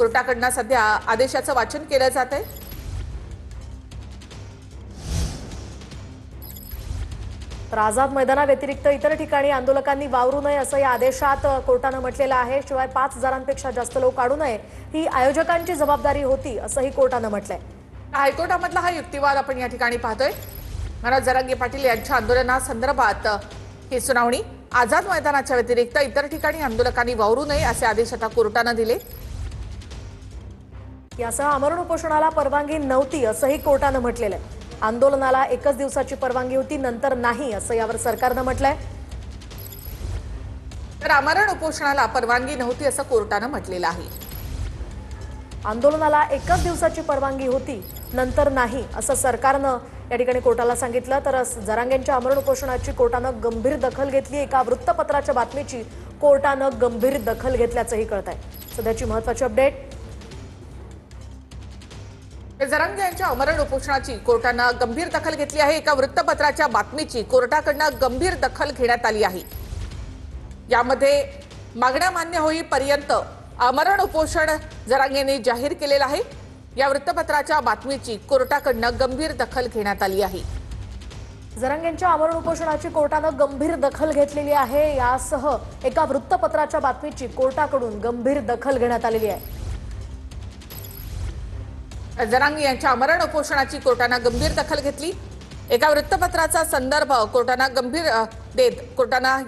कोर्टाकडून सध्या आदेशाचं वाचन केलं जात आहे। तर आझाद मैदानाव्यतिरिक्त इतर ठिकाणी आंदोलकांनी वावरू नये असं या आदेशात कोर्टाने म्हटलेलं आहे। शिवाय 5,000पेक्षा जास्त लोक काढू नये ही आयोजकांची जबाबदारी होती असंही कोर्टाने म्हटलंय। हायकोर्टामधला हा युक्तिवाद आपण या ठिकाणी पाहतोय। मनोज जरांगे पाटील यांच्या आंदोलनासंदर्भात ही सुनावणी। आझाद मैदानाच्या व्यतिरिक्त इतर ठिकाणी आंदोलकांनी वावरू नये असे आदेश आता कोर्टाने दिले। यासह आमरण उपोषणाला परवानगी नव्हती असंही कोर्टाने म्हटलेलं आहे। आंदोलनाला एकच दिवसाची परवानगी होती, नंतर नाही असं यावर सरकारने म्हटलंय। तर आमरण उपोषणाला परवानगी नव्हती असं कोर्टाने म्हटलेलं आहे। आंदोलनाला एकच दिवसाची परवानगी होती, नंतर नाही असं सरकारनं या ठिकाणी कोर्टाला सांगितलं। तर जरांगेंच्या आमरण उपोषणाची कोर्टानं गंभीर दखल घेतली। एका वृत्तपत्राच्या बातमीची कोर्टानं गंभीर दखल घेतल्याचंही कळतंय। सध्याची महत्त्वाची अपडेट। जरांगे यांच्या आमरण उपोषणाची कोर्टानं गंभीर दखल घेतली आहे। एका वृत्तपत्राच्या बातमीची कोर्टाकडून गंभीर दखल घेण्यात आली आहे। यामध्ये मागण्या मान्य होईपर्यंत आमरण उपोषण जरांगेंनी जाहीर केलेलं आहे। या वृत्तपत्राच्या बातमीची कोर्टाकडून गंभीर दखल घेण्यात आली आहे। जरांगेंच्या आमरण उपोषणाची कोर्टानं गंभीर दखल घेतलेली आहे। यासह एका वृत्तपत्राच्या बातमीची कोर्टाकडून गंभीर दखल घेण्यात आलेली आहे। जरांगे यांच्या आमरण उपोषणाची कोर्टानं गंभीर दखल घेतली। एका वृत्तपत्राचा संदर्भ कोर्टानं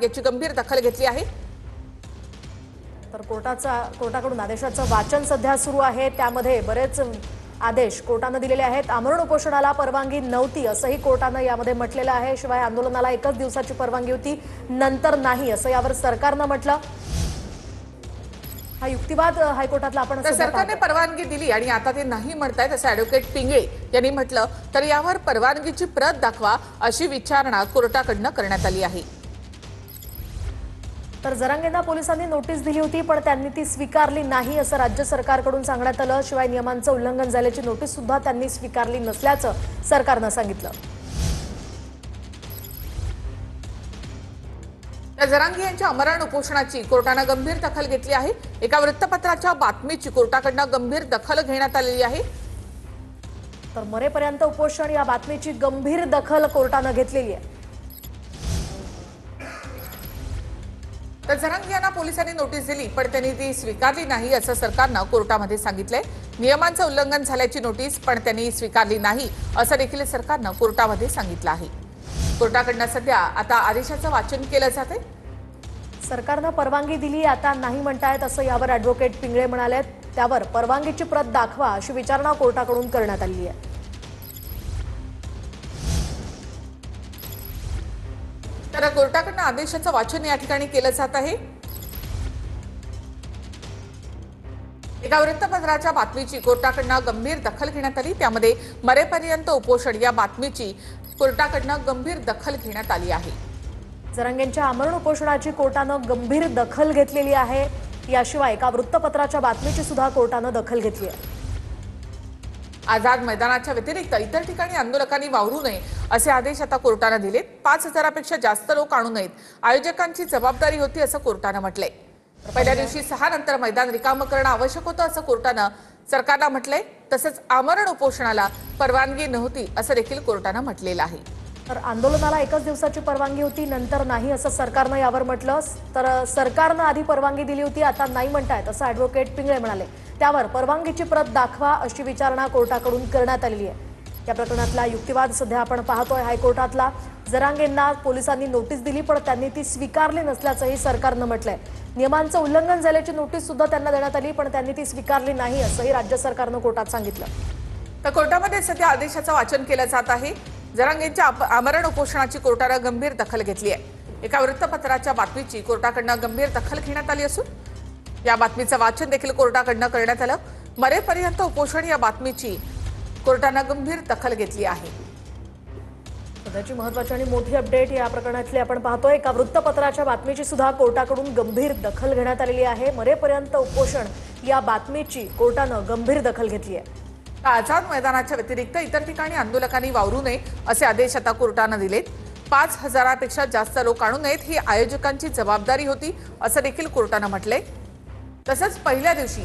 याची गंभीर दखल घेतली आहे। तर कोर्टाकडून आदेशाचं वाचन सध्या सुरू आहे। त्यामध्ये बरेच आदेश कोर्टानं दिलेले आहेत। आमरण उपोषणाला परवानगी नव्हती असंही कोर्टानं यामध्ये म्हटलेलं आहे। शिवाय आंदोलनाला एकच दिवसाची परवानगी होती, नंतर नाही असं यावर सरकारनं म्हटलं। हा युक्तिवाद हायकोर्टातला आपण सरकारने परवानगी दिली आणि आता ते नाही म्हणतायत असं ॲडव्होकेट पिंगळे यांनी म्हटलं। तर यावर परवानगीची प्रत दाखवा अशी विचारणा कोर्टाकडून करण्यात आली आहे। तर जरांगेंना पोलिसांनी नोटीस दिली होती, पण त्यांनी ती स्वीकारली नाही असं राज्य सरकारकडून सांगण्यात आलं। शिवाय नियमांचं उल्लंघन झाल्याची नोटीस सुद्धा त्यांनी स्वीकारली नसल्याचं सरकारनं सांगितलं। जरांगे यांच्या आमरण उपोषणाची कोर्टानं गंभीर दखल घेतली आहे। एका वृत्तपत्राच्या बातमीची कोर्टाकडून गंभीर दखल घेण्यात आलेली आहे। तर मरेपर्यंत उपोषण या बातमीची गंभीर दखल कोर्टानं घेतलेली आहे। तर जरांगे यांना पोलिसांनी नोटीस दिली, पण त्यांनी ती स्वीकारली नाही असं सरकारनं कोर्टामध्ये सांगितलंय। नियमांचं उल्लंघन झाल्याची नोटीस पण त्यांनी स्वीकारली नाही असं देखील सरकारनं कोर्टामध्ये सांगितलं आहे। कोर्टाकडून सध्या आता आदेशाचं वाचन केलं जाते। सरकारनं परवानगी दिली, आता नाही म्हणतायत असं यावर ॲडव्होकेट पिंगळे म्हणाले। त्यावर परवानगीची प्रत दाखवा अशी विचारणा कोर्टाकडून करण्यात आली आहे। तर कोर्टाकडून आदेशाचं वाचन या ठिकाणी केलं जात आहे। एका वृत्तपत्राच्या बातमीची कोर्टाकडून गंभीर दखल घेण्यात आली। त्यामध्ये मरेपर्यंत उपोषण या बातमीची कोर्टाकडून गंभीर दखल घेण्यात आली आहे। जरांगेंच्या आमरण उपोषणाची कोर्टानं गंभीर दखल घेतलेली आहे। याशिवाय एका वृत्तपत्राच्या बातमीची सुद्धा कोर्टानं दखल घेतली आहे। आझाद मैदानाच्या व्यतिरिक्त इतर ठिकाणी आंदोलकांनी वावरू नये असे आदेश आता कोर्टाने दिलेत। 5,000पेक्षा जास्त लोक आणू नयेत, आयोजकांची जबाबदारी होती असं कोर्टाने म्हटलंय। पहिल्या दिवशी 6 नंतर मैदान रिकामं करणं आवश्यक होतं असं कोर्टानं सरकारला म्हटलंय। तसंच आमरण उपोषणाला परवानगी नव्हती असं देखील कोर्टानं म्हटलेलं आहे। तर आंदोलनाला एकच दिवसाची परवानगी होती, नंतर नाही असं सरकारनं यावर म्हटलं। तर सरकारनं आधी परवानगी दिली होती, आता नाही म्हणतायत असं ॲडव्होकेट पिंगळे म्हणाले। त्यावर परवानगीची प्रत दाखवा अशी विचारणा कोर्टाकडून करण्यात आलेली आहे। या प्रकरणातला युक्तिवाद सध्या आपण पाहतोय हायकोर्टातला। जरांगेंना पोलिसांनी नोटीस दिली, पण त्यांनी ती स्वीकारली नसल्याचंही सरकारनं म्हटलंय। नियमांचं उल्लंघन झाल्याची नोटीस सुद्धा त्यांना देण्यात आली, पण त्यांनी ती स्वीकारली नाही असंही राज्य सरकारनं कोर्टात सांगितलं। तर कोर्टामध्ये सध्या आदेशाचं वाचन केलं जात आहे। जरांगेंच्या आमरण उपोषणाची कोर्टानं गंभीर दखल घेतली आहे। एका वृत्तपत्राच्या बातमीची कोर्टाकडून गंभीर दखल घेण्यात आली असून या बातमीचं वाचन देखील कोर्टाकडून करण्यात आलं। मरेपर्यंत उपोषण या बातमीची कोर्टानं गंभीर दखल घेतली आहे। सध्याची महत्त्वाची आणि मोठी अपडेट या प्रकरणातली आपण पाहतोय। एका वृत्तपत्राच्या बातमीची सुद्धा कोर्टाकडून गंभीर दखल घेण्यात आलेली आहे। मरेपर्यंत उपोषण या बातमीची कोर्टानं गंभीर दखल घेतली आहे। आझाद मैदानाच्या व्यतिरिक्त इतर ठिकाणी आंदोलकांनी वावरू नये असे आदेश आता कोर्टानं दिलेत। 5,000पेक्षा जास्त लोक आणू नयेत ही आयोजकांची जबाबदारी होती असं देखील कोर्टानं म्हटलंय। तसंच पहिल्या दिवशी